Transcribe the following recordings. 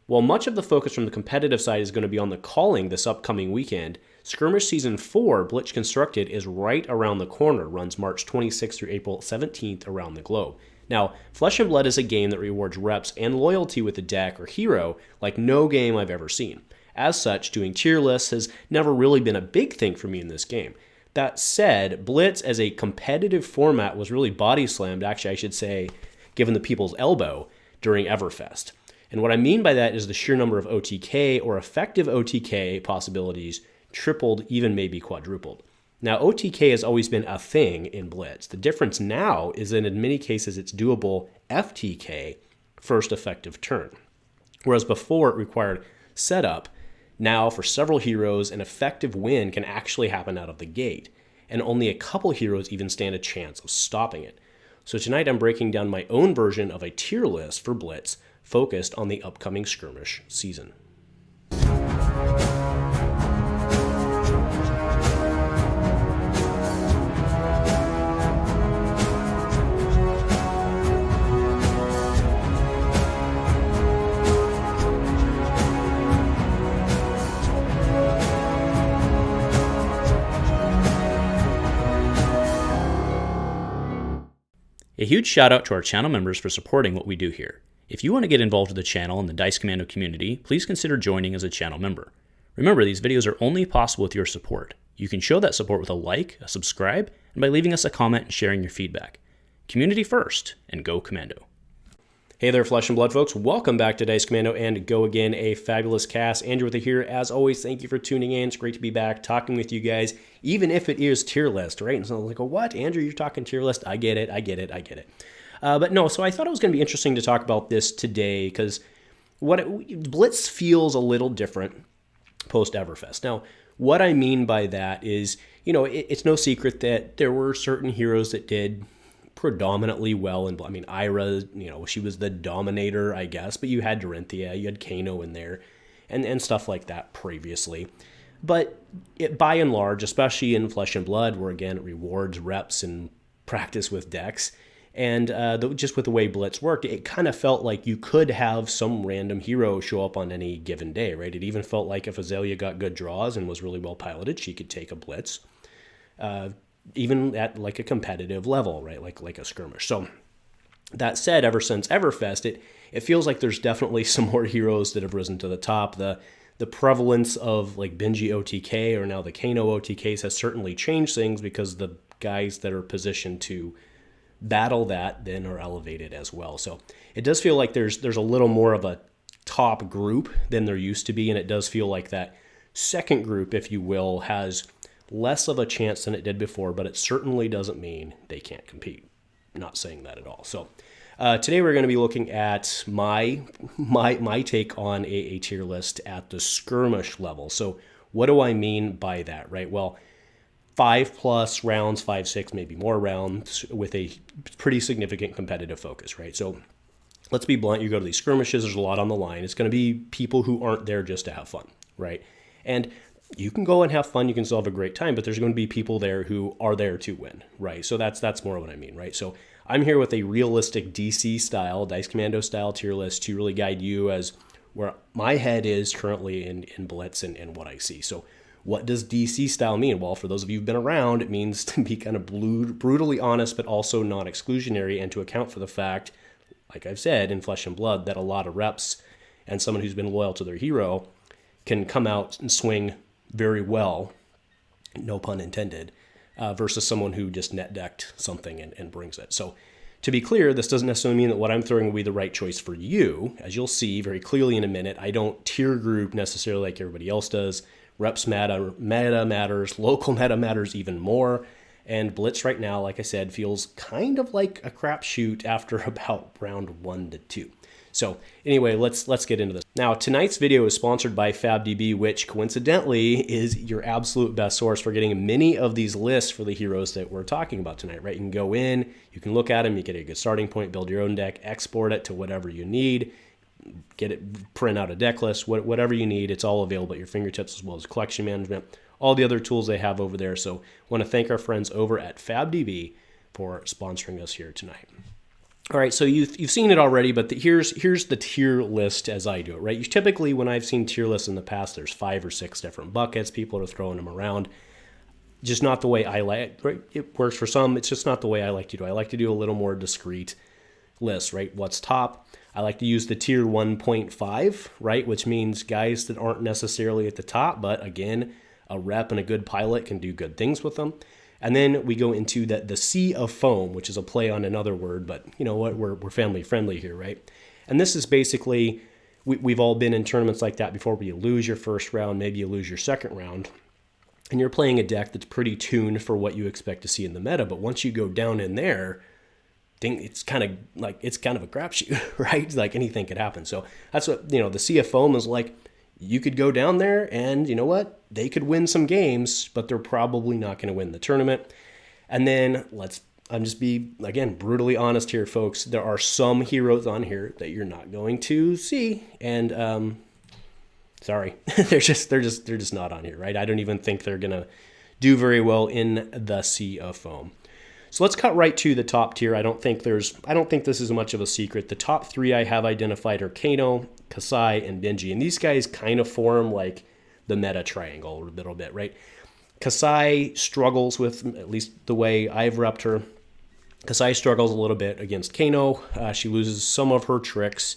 While much of the focus from the competitive side is going to be on the calling this upcoming weekend, Skirmish Season 4, Blitz Constructed, is right around the corner, runs March 26th through April 17th around the globe. Now, Flesh and Blood is a game that rewards reps and loyalty with a deck or hero like no game I've ever seen. As such, doing tier lists has never really been a big thing for me in this game. That said, Blitz as a competitive format was really body slammed, actually I should say, given the people's elbow during Everfest. And what I mean by that is the sheer number of OTK or effective OTK possibilities tripled, even maybe quadrupled. Now, OTK has always been a thing in Blitz. The difference now is that in many cases it's doable FTK, first effective turn. Whereas before it required setup, now for several heroes an effective win can actually happen out of the gate, and only a couple heroes even stand a chance of stopping it. So tonight I'm breaking down my own version of a tier list for Blitz focused on the upcoming Skirmish season. A huge shout out to our channel members for supporting what we do here. If you want to get involved with the channel and the Dice Commando community, please consider joining as a channel member. Remember, these videos are only possible with your support. You can show that support with a like, a subscribe, and by leaving us a comment and sharing your feedback. Community first, and go Commando. Hey there, Flesh and Blood folks. Welcome back to Dice Commando and Go Again, a fabulous cast. Andrew with you here. As always, thank you for tuning in. It's great to be back talking with you guys, even if it is tier list, right? And so I was like, oh, what? Andrew, you're talking tier list? I get it. But no, so I thought it was going to be interesting to talk about this today because Blitz feels a little different post Everfest. Now, what I mean by that is, it's no secret that there were certain heroes that did predominantly well. And I mean, Ira, she was the dominator, I guess, but you had Dorinthia, you had Kano in there and stuff like that previously. But by and large, especially in Flesh and Blood, where again, it rewards reps and practice with decks, and just with the way Blitz worked, it kind of felt like you could have some random hero show up on any given day, right? It even felt like if Azalea got good draws and was really well piloted, she could take a Blitz. Even at like a competitive level, right? Like a skirmish. So that said, ever since Everfest, it feels like there's definitely some more heroes that have risen to the top. The prevalence of like Benji OTK or now the Kano OTKs has certainly changed things because the guys that are positioned to battle that then are elevated as well. So it does feel like there's a little more of a top group than there used to be, and it does feel like that second group, if you will, has less of a chance than it did before, but it certainly doesn't mean they can't compete. I'm not saying that at all. So today we're going to be looking at my take on a tier list at the skirmish level. So what do I mean by that, right? Well, 5+ rounds, 5, 6, maybe more rounds with a pretty significant competitive focus, right? So let's be blunt. You go to these skirmishes, there's a lot on the line. It's going to be people who aren't there just to have fun, right? And you can go and have fun, you can still have a great time, but there's going to be people there who are there to win, right? So that's more what I mean, right? So I'm here with a realistic DC style, Dice Commando style tier list to really guide you as where my head is currently in Blitz and what I see. So what does DC style mean? Well, for those of you who've been around, it means to be kind of brutally honest, but also non-exclusionary, and to account for the fact, like I've said, in Flesh and Blood, that a lot of reps and someone who's been loyal to their hero can come out and swing very well, no pun intended, versus someone who just net decked something and brings it. So to be clear, this doesn't necessarily mean that what I'm throwing will be the right choice for you. As you'll see very clearly in a minute, I don't tier group necessarily like everybody else does. Reps meta matters, local meta matters even more. And Blitz right now, like I said, feels kind of like a crapshoot after about round 1 to 2. So anyway, let's get into this. Now, tonight's video is sponsored by FabDB, which coincidentally is your absolute best source for getting many of these lists for the heroes that we're talking about tonight, right? You can go in, you can look at them, you get a good starting point, build your own deck, export it to whatever you need, get it, print out a deck list, whatever you need. It's all available at your fingertips, as well as collection management, all the other tools they have over there. So I want to thank our friends over at FabDB for sponsoring us here tonight. All right, so you've seen it already, but here's the tier list as I do it, right? Typically, when I've seen tier lists in the past, there's 5 or 6 different buckets. People are throwing them around. Just not the way I like. Right? It works for some. It's just not the way I like to do. I like to do a little more discrete list, right? What's top? I like to use the tier 1.5, right? Which means guys that aren't necessarily at the top, but again, a rep and a good pilot can do good things with them. And then we go into the sea of foam, which is a play on another word, but you know what? We're family friendly here, right? And this is basically, we've all been in tournaments like that before where you lose your first round, maybe you lose your second round, and you're playing a deck that's pretty tuned for what you expect to see in the meta. But once you go down in there, it's kind of a crapshoot, right? Like anything could happen. So that's what, the sea of foam is like. You could go down there and you know what? They could win some games, but they're probably not going to win the tournament. And then I'm just be, again, brutally honest here, folks. There are some heroes on here that you're not going to see. And sorry, they're just not on here, right? I don't even think they're going to do very well in the sea of foam. So let's cut right to the top tier. I don't think this is much of a secret. The top 3 I have identified are Kano, Kasai, and Benji. And these guys kind of form like the meta triangle a little bit, right? Kasai struggles with, at least the way I've repped her, Kasai struggles a little bit against Kano. She loses some of her tricks.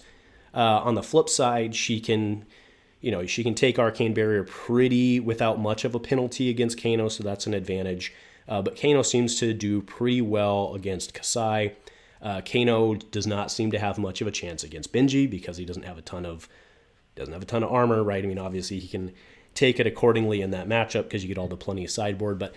On the flip side, she can take Arcane Barrier pretty without much of a penalty against Kano, so that's an advantage. But Kano seems to do pretty well against Kasai. Kano does not seem to have much of a chance against Benji because he doesn't have a ton of armor, right? I mean, obviously he can take it accordingly in that matchup because you get all the plenty of sideboard. But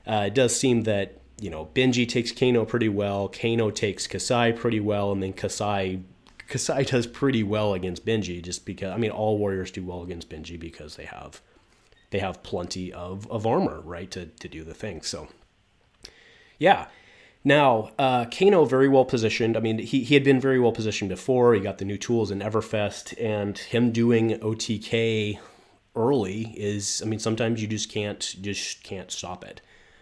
it does seem that Benji takes Kano pretty well, Kano takes Kasai pretty well, and then Kasai does pretty well against Benji just because all warriors do well against Benji because they have plenty of armor, right, to do the thing. So, yeah. Now, Kano very well positioned. I mean, he had been very well positioned before. He got the new tools in Everfest, and him doing OTK early is, sometimes you just can't stop it.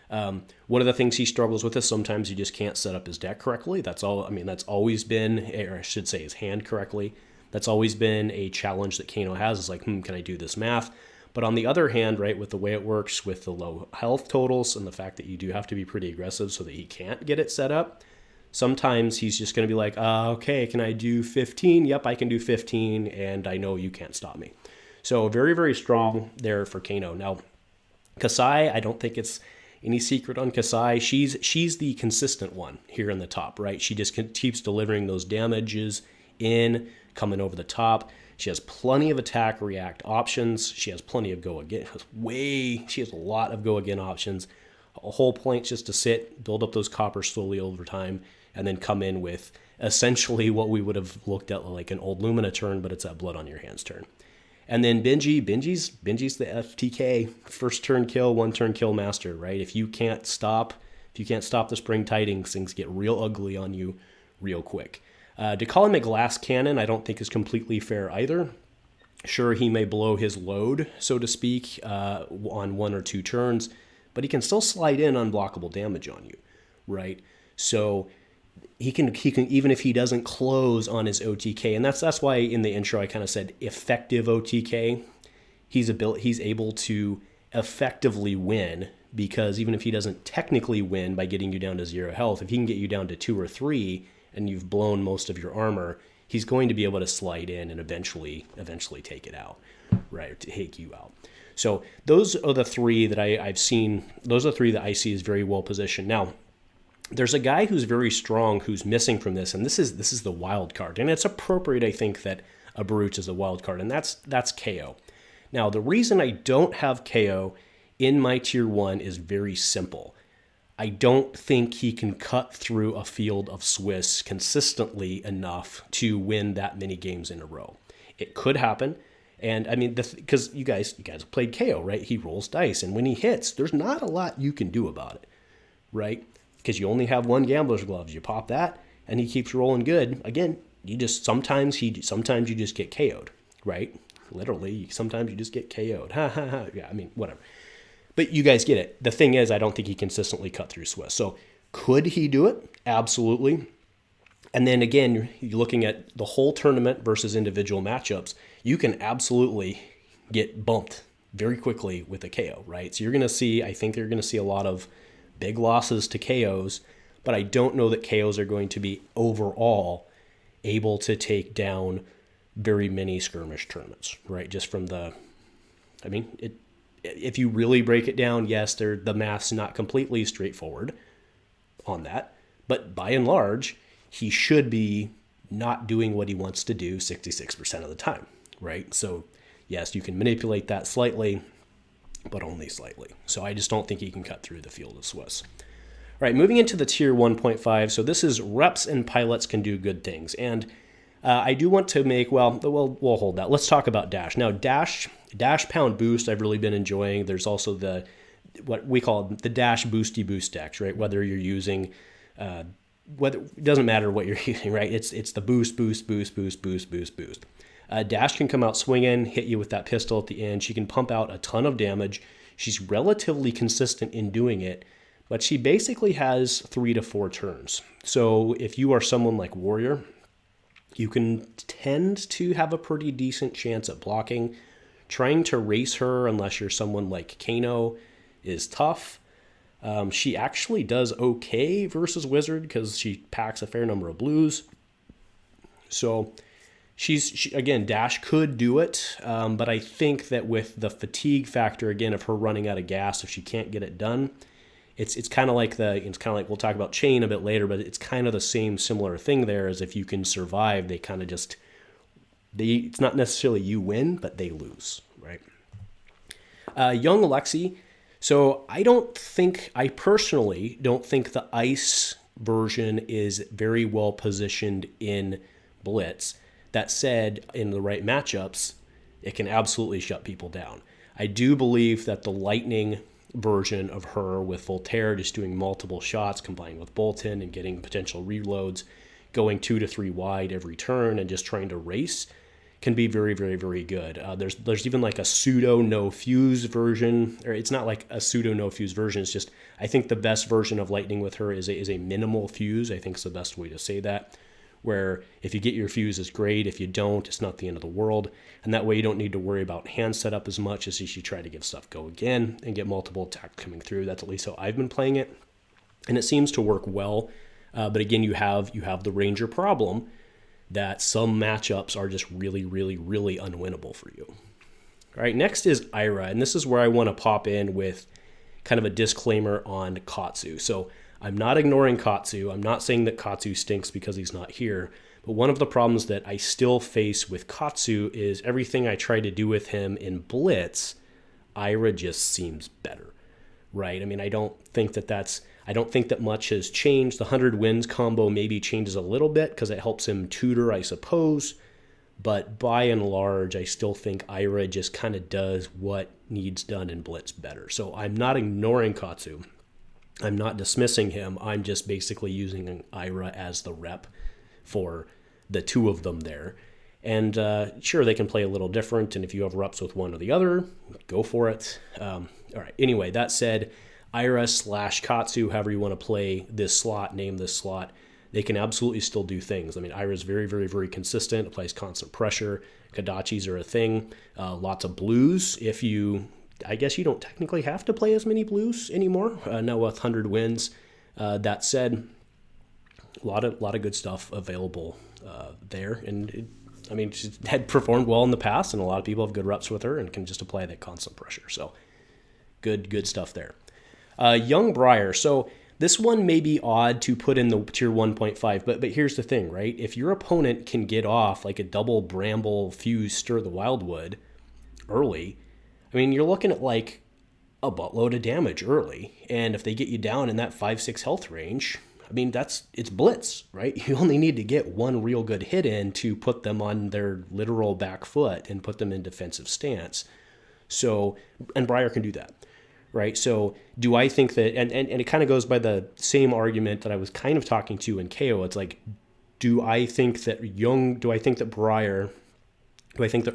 One of the things he struggles with is sometimes he just can't set up his deck correctly. That's all. That's always been, or I should say his hand correctly. That's always been a challenge that Kano has, is like, can I do this math? But on the other hand, right, with the way it works with the low health totals and the fact that you do have to be pretty aggressive so that he can't get it set up, sometimes he's just going to be like, okay, can I do 15? Yep, I can do 15, and I know you can't stop me. So very, very strong there for Kano. Now, Kasai, I don't think it's any secret on Kasai. She's the consistent one here in the top, right? She just keeps delivering those damages in, coming over the top. She has plenty of attack react options. She has plenty of go again. She has a lot of go again options. A whole point just to sit, build up those coppers slowly over time, and then come in with essentially what we would have looked at like an old Lumina turn, but it's that blood on your hands turn. And then Benji's the FTK, first turn kill, 1 turn kill master, right? If you can't stop the spring tidings, things get real ugly on you real quick. To call him a glass cannon, I don't think is completely fair either. Sure, he may blow his load, so to speak, on 1 or 2 turns, but he can still slide in unblockable damage on you, right? So he can even if he doesn't close on his OTK, and that's why in the intro I kind of said effective OTK. He's able to effectively win, because even if he doesn't technically win by getting you down to 0 health, if he can get you down to 2 or 3 and you've blown most of your armor, he's going to be able to slide in and eventually take it out, right? To take you out. So those are the 3 that I've seen. Those are the 3 that I see as very well positioned. Now, there's a guy who's very strong who's missing from this, and this is the wild card. And it's appropriate, I think, that a Baruch is a wild card, and that's KO. Now, the reason I don't have KO in my tier 1 is very simple. I don't think he can cut through a field of Swiss consistently enough to win that many games in a row. It could happen, and because you guys have played KO, right? He rolls dice, and when he hits, there's not a lot you can do about it, right? Because you only have 1 Gambler's Gloves. You pop that, and he keeps rolling good. Again, sometimes you just get KO'd, right? Literally, sometimes you just get KO'd. Ha ha ha. Yeah, whatever. But you guys get it. The thing is, I don't think he consistently cut through Swiss. So could he do it? Absolutely. And then again, you're looking at the whole tournament versus individual matchups. You can absolutely get bumped very quickly with a KO, right? So you're going to see, I think you're going to see a lot of big losses to KOs, but I don't know that KOs are going to be overall able to take down very many skirmish tournaments, right? Just from if you really break it down, yes, the math's not completely straightforward on that, but by and large, he should be not doing what he wants to do 66% of the time, right? So yes, you can manipulate that slightly, but only slightly. So I just don't think he can cut through the field of Swiss. All right, moving into the tier 1.5. So this is reps and pilots can do good things. And I do want to make, we'll hold that. Let's talk about dash. Now, dash pound boost, I've really been enjoying. There's also what we call the dash boosty boost decks, right? Whether you're using, it doesn't matter what you're using, right? It's the boost. Dash can come out swinging, hit you with that pistol at the end. She can pump out a ton of damage. She's relatively consistent in doing it, but she basically has 3 to 4 turns. So if you are someone like Warrior, you can tend to have a pretty decent chance at blocking. Trying to race her, unless you're someone like Kano, is tough. She actually does okay versus Wizard because she packs a fair number of blues. So again, dash could do it, but I think that with the fatigue factor again of her running out of gas if she can't get it done, it's kind of like we'll talk about chain a bit later, but it's kind of the same similar thing there. As if you can survive, they kind of it's not necessarily you win, but they lose, right? Young Alexi. So I personally don't think the ice version is very well positioned in Blitz. That said, in the right matchups, it can absolutely shut people down. I do believe that the lightning version of her with Voltaire just doing multiple shots, combining with Bolton and getting potential reloads, going 2 to 3 wide every turn and just trying to race can be very, very, very good. There's even like a pseudo no fuse version, or it's not like a pseudo no fuse version. It's just, I think the best version of lightning with her is a minimal fuse. I think it's the best way to say that, where if you get your fuse is great. If you don't, it's not the end of the world. And that way you don't need to worry about hand setup as much as you try to give stuff go again and get multiple attacks coming through. That's at least how I've been playing it. And it seems to work well. But again, you have the Ranger problem that some matchups are just really, really, really unwinnable for you. All right, next is Ira. And this is where I want to pop in with kind of a disclaimer on Katsu. So I'm not ignoring Katsu. I'm not saying that Katsu stinks because he's not here. But one of the problems that I still face with Katsu is everything I try to do with him in Blitz, Ira just seems better, right? I mean, I don't think that much has changed. The 100 wins combo maybe changes a little bit because it helps him tutor, I suppose. But by and large, I still think Ira just kind of does what needs done in Blitz better. So I'm not ignoring Katsu. I'm not dismissing him. I'm just basically using Ira as the rep for the two of them there. And sure, they can play a little different. And if you have reps with one or the other, go for it. All right. Anyway, that said, Ira / Katsu, however you want to play this slot, name this slot, they can absolutely still do things. I mean, Ira's very, very, very consistent. Applies constant pressure. Kodachis are a thing. Lots of blues. I guess you don't technically have to play as many blues anymore. Now with 100 wins. That said, a lot of good stuff available there. And she had performed well in the past, and a lot of people have good reps with her and can just apply that constant pressure. So good stuff there. Young Briar. So this one may be odd to put in the tier 1.5, but here's the thing, right? If your opponent can get off like a double Bramble Fuse Stir the Wildwood early, you're looking at like a buttload of damage early. And if they get you down in that 5-6 health range, it's Blitz, right? You only need to get one real good hit in to put them on their literal back foot and put them in defensive stance. So, and Briar can do that, right? So do I think that, and it kind of goes by the same argument that I was kind of talking to in KO. It's like, do I think that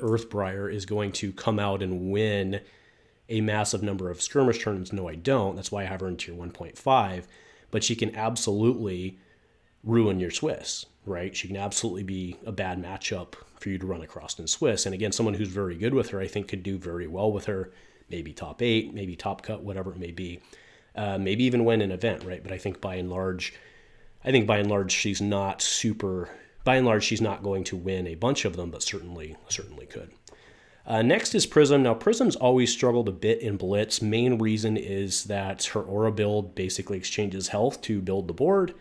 Earth Briar is going to come out and win a massive number of skirmish turns? No, I don't. That's why I have her in tier 1.5. But she can absolutely ruin your Swiss, right? She can absolutely be a bad matchup for you to run across in Swiss. And again, someone who's very good with her, I think could do very well with her, maybe top 8, maybe top cut, whatever it may be. Maybe even win an event, right? But I think by and large, she's not super. By and large, she's not going to win a bunch of them, but certainly could. Next is Prism. Now, Prism's always struggled a bit in Blitz. Main reason is that her aura build basically exchanges health to build the board,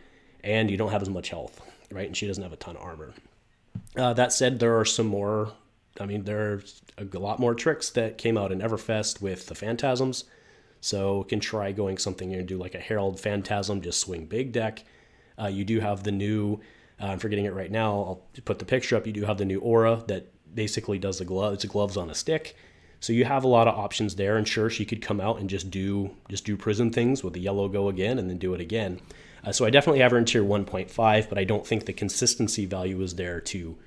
and you don't have as much health, right? And she doesn't have a ton of armor. That said, there are some more. There's a lot more tricks that came out in Everfest with the Phantasms. So you can try going something and do like a Herald Phantasm, just swing big deck. You do have the new, I'm forgetting it right now, I'll put the picture up. You do have the new aura that basically does the glove. It's a gloves on a stick. So you have a lot of options there. And sure, she could come out and just do Prism things with the yellow go again and then do it again. So I definitely have her in tier 1.5, but I don't think the consistency value is there to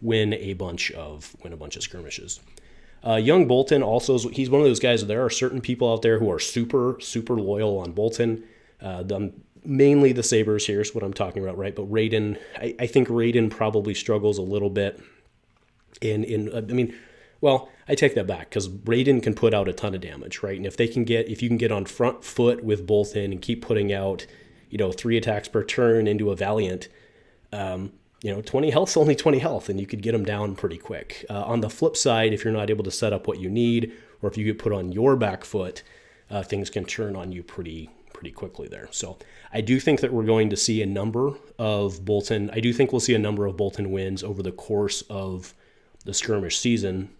win a bunch of skirmishes. Young Boltyn also, he's one of those guys. There are certain people out there who are super loyal on Boltyn. Mainly the Sabres here is what I'm talking about, right? But Raiden, I think Raiden probably struggles a little bit I take that back because Raiden can put out a ton of damage, right? And if you can get on front foot with Boltyn and keep putting out, 3 attacks per turn into a Valiant, 20 health's only 20 health, and you could get them down pretty quick. On the flip side, if you're not able to set up what you need, or if you get put on your back foot, things can turn on you pretty quickly there. So I do think that we're going to see a number of Boltyn. I do think we'll see a number of Boltyn wins over the course of the skirmish season,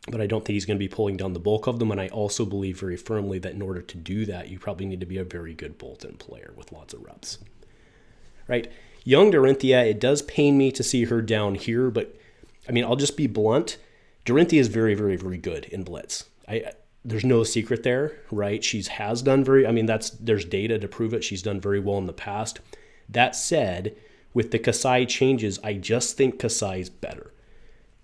but I don't think he's going to be pulling down the bulk of them. And I also believe very firmly that in order to do that, you probably need to be a very good Boltyn player with lots of reps. Right? Young Dorinthia, it does pain me to see her down here, but I'll just be blunt. Dorinthia is very, very, very good in Blitz. There's no secret there, right? There's data to prove it. She's done very well in the past. That said, with the Kasai changes, I just think Kasai is better,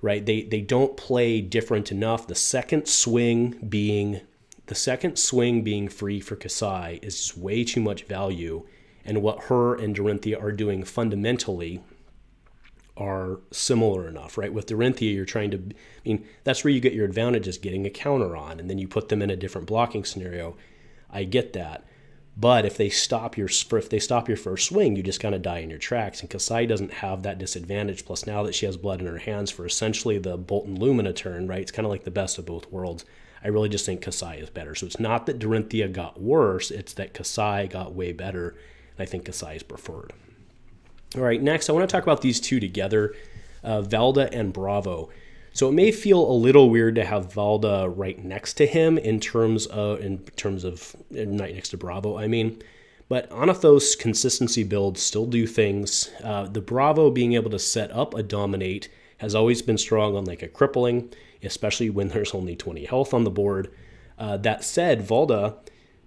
right? They don't play different enough. The second swing being free for Kasai is just way too much value. And what her and Dorinthia are doing fundamentally are similar enough, right? With Dorinthia, you're trying to, that's where you get your advantage, is getting a counter on, and then you put them in a different blocking scenario. I get that. But if they stop your first swing, you just kind of die in your tracks. And Kasai doesn't have that disadvantage. Plus, now that she has blood in her hands for essentially the Boltyn Lumina turn, right? It's kind of like the best of both worlds. I really just think Kasai is better. So it's not that Dorinthia got worse, it's that Kasai got way better. I think Kasai is preferred. All right, next I want to talk about these two together, Valda and Bravo. So it may feel a little weird to have Valda right next to him in terms of right next to Bravo. But Anathos consistency builds still do things. The Bravo being able to set up a dominate has always been strong on like a crippling, especially when there's only 20 health on the board. That said, Valda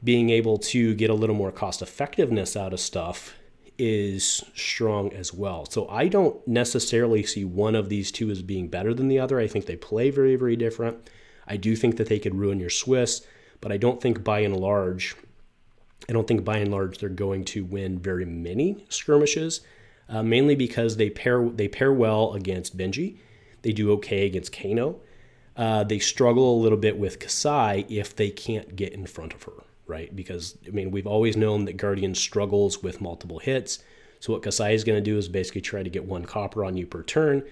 being able to get a little more cost effectiveness out of stuff is strong as well. So I don't necessarily see one of these two as being better than the other. I think they play very, very different. I do think that they could ruin your Swiss, but I don't think by and large they're going to win very many skirmishes, mainly because they pair well against Benji. They do okay against Kano. They struggle a little bit with Kasai if they can't get in front of her. Right? Because, we've always known that Guardian struggles with multiple hits. So what Kasai is going to do is basically try to get 1 copper on you per turn,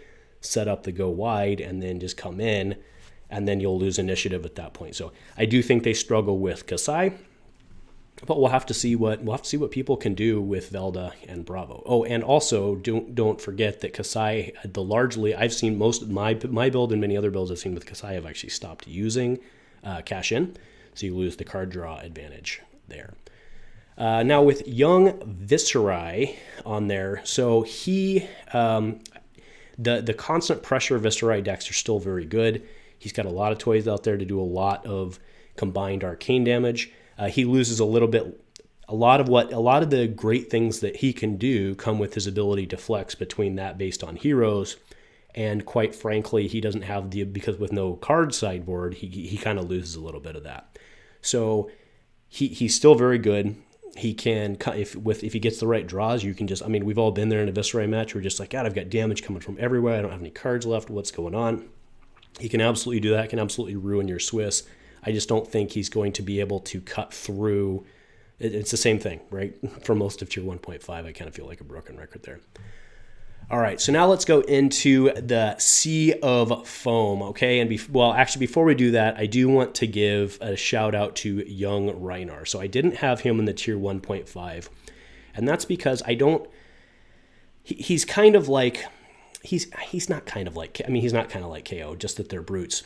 set up the go wide, and then just come in, and then you'll lose initiative at that point. So I do think they struggle with Kasai, but we'll have to see what people can do with Valda and Bravo. Oh, and also don't forget that Kasai, I've seen most of my build and many other builds I've seen with Kasai have actually stopped using cash in. So you lose the card draw advantage there. Now with young Viserai on there, so he, the constant pressure Viserai decks are still very good. He's got a lot of toys out there to do a lot of combined arcane damage. He loses a lot of the great things that he can do come with his ability to flex between that based on heroes. And quite frankly, he doesn't have because with no card sideboard, he kind of loses a little bit of that. So he's still very good. He can, if he gets the right draws, you can just, I mean, we've all been there in a Viscerai match. We're just like, God, I've got damage coming from everywhere. I don't have any cards left. What's going on? He can absolutely do that. Can absolutely ruin your Swiss. I just don't think he's going to be able to cut through. It's the same thing, right? For most of tier 1.5, I kind of feel like a broken record there. All right, so now let's go into the Sea of Foam, okay? And actually, before we do that, I do want to give a shout out to young Rhinar. So I didn't have him in the tier 1.5, and that's because he's kind of like, he's not kind of like, I mean, he's not kind of like KO, just that they're brutes.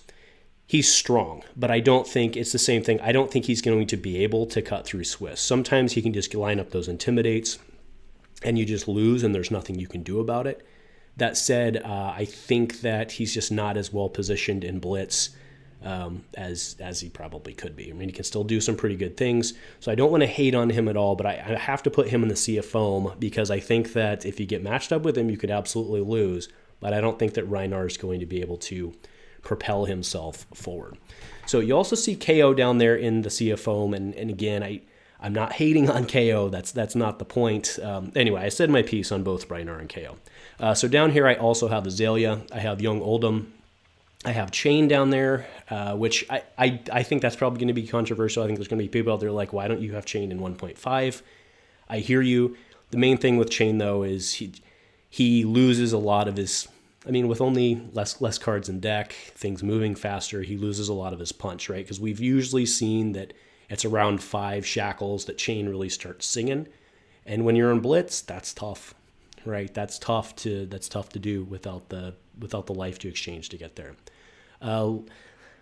He's strong, but I don't think it's the same thing. I don't think he's going to be able to cut through Swiss. Sometimes he can just line up those intimidates, and you just lose, and there's nothing you can do about it. That said, I think that he's just not as well positioned in Blitz as he probably could be. I mean, he can still do some pretty good things, so I don't want to hate on him at all, but I have to put him in the Sea of Foam because I think that if you get matched up with him, you could absolutely lose, but I don't think that Rhinar is going to be able to propel himself forward. So you also see KO down there in the Sea of Foam, and again, I'm not hating on KO. That's not the point. Anyway, I said my piece on both Rhinar and KO. So down here, I also have Azalea. I have Young Oldhim. I have Chain down there, which I think that's probably going to be controversial. I think there's going to be people out there like, why don't you have Chain in 1.5? I hear you. The main thing with Chain, though, is he loses a lot of his... I mean, with only less cards in deck, things moving faster, he loses a lot of his punch, right? Because we've usually seen that it's around 5 shackles that Chain really starts singing, and when you're in Blitz, that's tough, right? That's tough to do without the life to exchange to get there.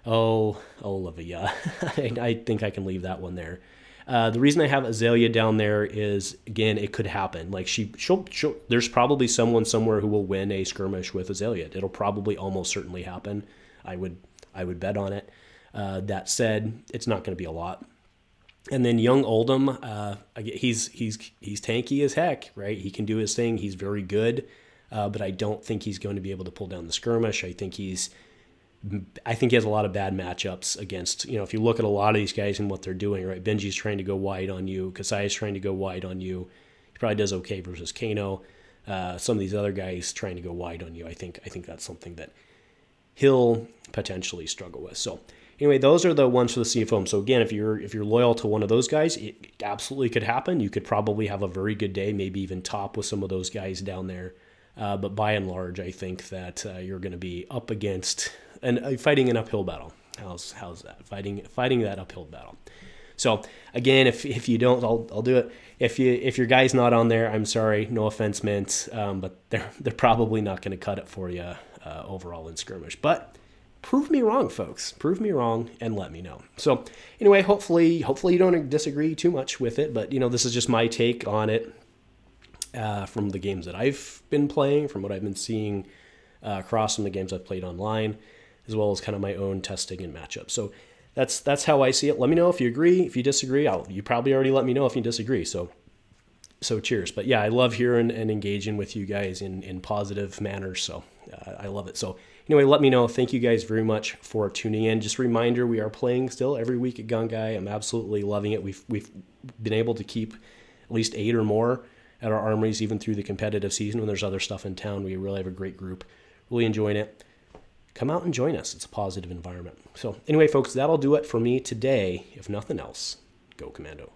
Olivia, I think I can leave that one there. The reason I have Azalea down there is, again, it could happen. Like she'll there's probably someone somewhere who will win a skirmish with Azalea. It'll probably almost certainly happen. I would bet on it. That said, it's not going to be a lot. And then Young Oldhim, he's tanky as heck, right? He can do his thing. He's very good, but I don't think he's going to be able to pull down the skirmish. I think he has a lot of bad matchups against, if you look at a lot of these guys and what they're doing, right? Benji's trying to go wide on you. Kasai's trying to go wide on you. He probably does okay versus Kano. Some of these other guys trying to go wide on you. I think that's something that he'll potentially struggle with. So anyway, those are the ones for the Sea of Foam. So again, if you're loyal to one of those guys, it absolutely could happen. You could probably have a very good day, maybe even top with some of those guys down there. But by and large, I think that you're going to be up against and fighting an uphill battle. How's that? Fighting that uphill battle. So again, if you don't, I'll do it. If your guy's not on there, I'm sorry, no offense meant, but they're probably not going to cut it for you overall in skirmish. But prove me wrong, folks. Prove me wrong and let me know. So anyway, hopefully you don't disagree too much with it. But this is just my take on it from the games that I've been playing, from what I've been seeing across from the games I've played online, as well as kind of my own testing and matchups. So that's how I see it. Let me know if you agree. If you disagree, you probably already let me know if you disagree. So cheers. But yeah, I love hearing and engaging with you guys in positive manners. So I love it. So anyway, let me know. Thank you guys very much for tuning in. Just a reminder, we are playing still every week at Gungai. I'm absolutely loving it. We've been able to keep at least 8 or more at our armories, even through the competitive season when there's other stuff in town. We really have a great group. Really enjoying it. Come out and join us. It's a positive environment. So anyway, folks, that'll do it for me today. If nothing else, go Commando.